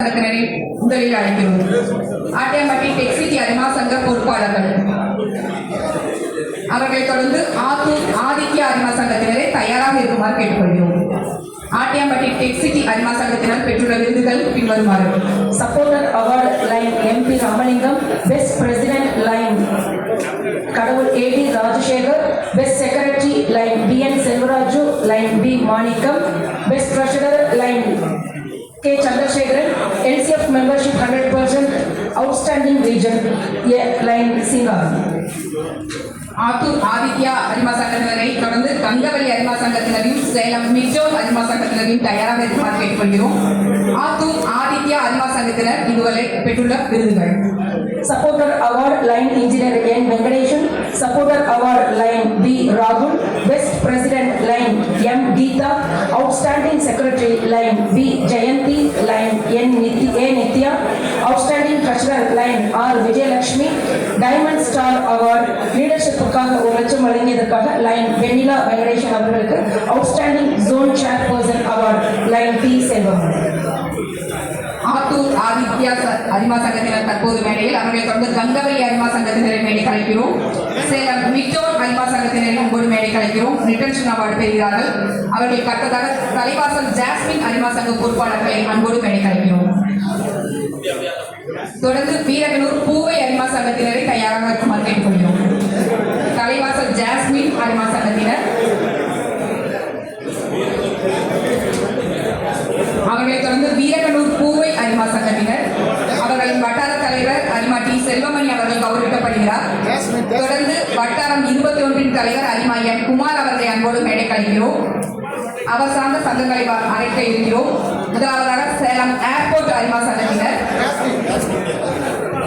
சங்கத்தினரை முதலில் அழைக்கிறோம். ஆட்டியம்பட்டி டெக்ஸிட்டி அரிமா சங்க பொறுப்பாளர்கள் அவர்களை தொடர்ந்து ஆத்தூர் ஆதித்ய அரிமா சங்கத்தினரை தயாராக இருக்குமாறு கேட்டுக்கொள்கிறோம். ஆட்டியம்பட்டி டெக்ஸிட்டி அரிமா சங்கத்தினர் பெற்றுள்ள விருதுகள் பின்வருமாறு: supporter award line MP Ramalingam, best president line கடவுள் AD Rajasekar, best secretary line BN Selvaraju, line B Manickam, best treasurer line K Chandrasekharan, LCF membership 100%, outstanding region line Singa. Attur Aditya அரிமா சங்கத்தினரை தொடர்ந்து கங்கவல்லி அரிமா சங்கத்தினரையும் சேலம் மிஜோர் அரிமா சங்கத்தினரையும் தயாராக இருக்குமாறு கேட்டுக்கொள்கிறோம். ஆத்தூர் ஆதித்யா அரிமா சங்கத்தினர் இதுவரை பெற்றுள்ள விருதுகள்: supporter award line engineer N Venkatesan, supporter award line B ராகுல், best president line M Geetha, outstanding secretary line B Jayanthi, line N Nithya, outstanding treasurer line R Vijayalakshmi, diamond star award லீடர்ஷிப்புக்காக 1 லட்சம் வழங்கியதற்காக லைன் வெண்ணிலா வெங்கடேஷன் அவர்களுக்கு outstanding zone chairperson award line P Selvam. Attur Aditya அரிமா சங்கத்தினர் தற்போது மேடையில், அவர்களை தொடர்ந்து கங்கவல்லி அரிமா சங்கத்தினரை மேடை கலைக்கிறோம். சேலம் மிஜோர் அரிமா சங்கத்தினரை ஒன்பது மேடை கலைக்கிறோம். ரிட்டன்ஷன் அவார்டு பெறுகிறார்கள். அவர்கள் கட்டதாக தலைவாசல் ஜாஸ்மின் அரிமா சங்க பொறுப்பாளர்களை அன்போடு மேடை கலைக்கிறோம். தொடர்ந்து வீரகனூர் பூவை அரிமா சங்கத்தினரை தயாராக இருக்குமாறு கேட்டுக்கொள்கிறோம். தலைவாசல் ஜாஸ்மின் அரிமா சங்கத்தினர், அவர்களை தொடர்ந்து வீரகனூர் பூவை அரிமா சங்கத்தினர், அவர்களின் வட்டார தலைவர் அரிமா T செல்வமணி அவர்கள் கௌரவிக்கப்படுகிறார். தொடர்ந்து வட்டாரம் 21 தலைவர் அரிமா M குமார் அவர்களை அன்போடு மேடை கலைக்கிறோம். அவர் சார்ந்த சங்கங்களை அழைக்க இருக்கிறோம். முதலாவதாக சேலம் ஏர்போர்ட் அரிமா சங்கத்தினர்,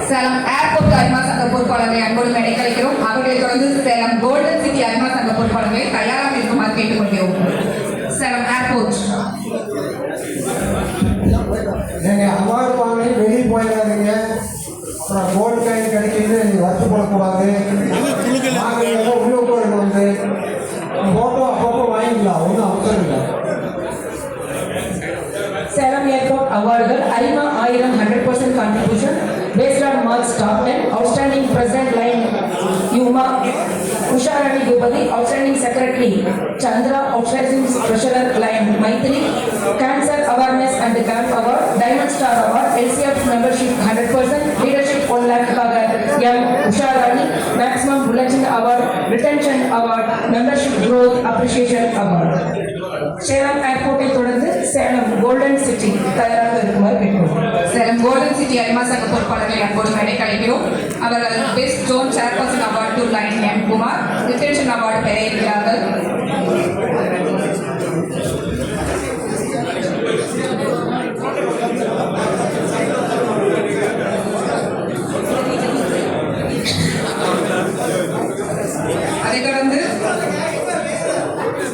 சேலம் ஏர்போர்ட் அரிமா சங்க பொறுப்பாளர்களை அன்போடு மேடை கலைக்கிறோம். அவர்களை தொடர்ந்து சேலம் கோல்டன் சிட்டி அரிமா சங்க பொறுப்பாளர்களை தயாராக இருக்குமாறு கேட்டுக்கொள்கிறோம். சேலம் ஏர்போர்ட். நீங்க அவார்டு வாங்கி வெளியே போயிடாதீங்க. அப்புறம் கோல்டு காயின் கிடைக்கிது வருத்தப்படக்கூடாது. உள்ளே போயிட்டு வந்து போட்டோ அப்பப்போ வாங்கிக்கலாம், ஒன்றும் அவசரம் இல்லை. Salem airport அவார்டுகள் Arima 1000 100% contribution based on marks top 10, outstanding president line Yuma Usharani Gupati, outstanding secretary Chandra, outstanding treasurer line Maitri, cancer awareness and camp award, diamond star award, LCF membership 100%, leadership 1 lakh M Usharani, maximum bulletin award, retention award, membership growth appreciation award. Salem ஏர்போர்ட்டை தொடர்ந்து Salem golden city தயாராக இருக்குமாறு கேட்கிறோம். Salem golden city அரிமா சங்க பொறுப்பாளர்களை அன்போடு மேடை கலைக்கிறோம். அவர்கள் best zone chairperson award to lion M Kumar, retention award பெற இருக்கிறார்கள். அதைத் தொடர்ந்து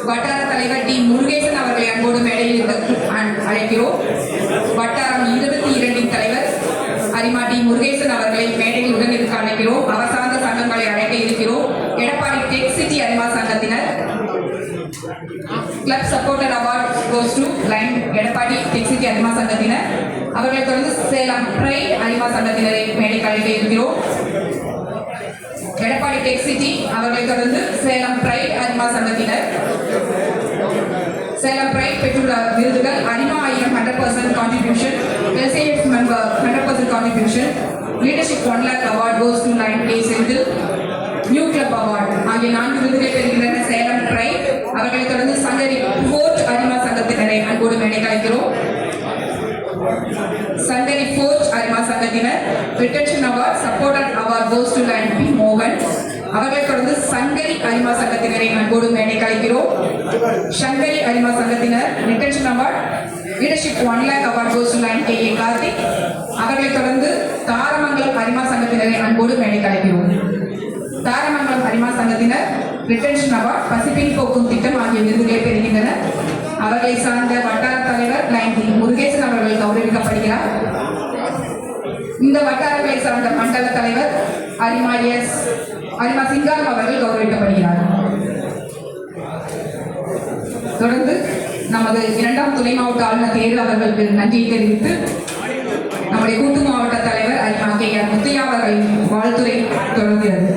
வட்டார தலைவர் D முருகேசன் அவர்களை அன்போடு மேடையில் அழைக்கிறோம். வட்டாரம் 22 தலைவர் அரிமா D முருகேசன் அவர்களை மேடையில் உடனிருக்க அழைக்கிறோம். அவர் சார்ந்த சங்கங்களை அழைக்க இருக்கிறோம். எடப்பாடி டெக் சிட்டி அரிமா சங்கத்தினர், club supporter award goes to line Edappadi tech city அரிமா சங்கத்தினர். அவர்களை தொடர்ந்து சேலம் பிரைட் அரிமா சங்கத்தினரை மேடைக்கு அழைக்க இருக்கிறோம். எடப்பாடி டெக் சிட்டி, அவர்களை தொடர்ந்து சேலம் பிரைட் அரிமா சங்கத்தினர். சேலம் பிரைட் பெற்றுள்ள விருதுகள்: அரிமா 1000 100% contribution, LCF member 100% contribution, leadership 1 lakh award goes to line A Senthil, new club award ஆகிய 4 விருதுகளை பெறுகின்றன சேலம் பிரைட். அவர்களை தொடர்ந்து சங்கரி ஃபோர்ட் அரிமா சங்கத்தினரை அன்போடு மேடை கலைக்கிறோம். சங்கரி ஃபோர்ட் அரிமா சங்கத்தினர், retention award supporter award goes to line P மோகன். அவர்களை தொடர்ந்து சங்கரி அரிமா சங்கத்தினரை அன்போடு மேடை கலைக்கிறோம். சங்கரி அரிமா சங்கத்தினர், retention award leadership 1 lakh award goes to line KA Karthik. அவர்களை தொடர்ந்து தாரமங்கலம் அரிமா சங்கத்தினரை அன்போடு மேடை கலைக்கிறோம். தாரமங்கலம் அரிமா சங்கத்தினர், ரிட்டன்ஷன் அவார்ட் பசிபிக் போக்கும் திட்டம் ஆகிய விருதுகளை பெறுகின்றனர். அவர்களை சார்ந்த வட்டார தலைவர் லைன் D முருகேசன் அவர்கள் கௌரவிக்கப்படுகிறார். இந்த வட்டாரங்களை சார்ந்த மண்டல தலைவர் அரிமா சிங்காரம் அவர்கள் கௌரவிக்கப்படுகிறார். தொடர்ந்து நமது இரண்டாம் துணை மாவட்ட ஆளுநர் தேர்வு அவர்களுக்கு நன்றியை தெரிவித்து வாழ்த்துறை தொடர்கிறது.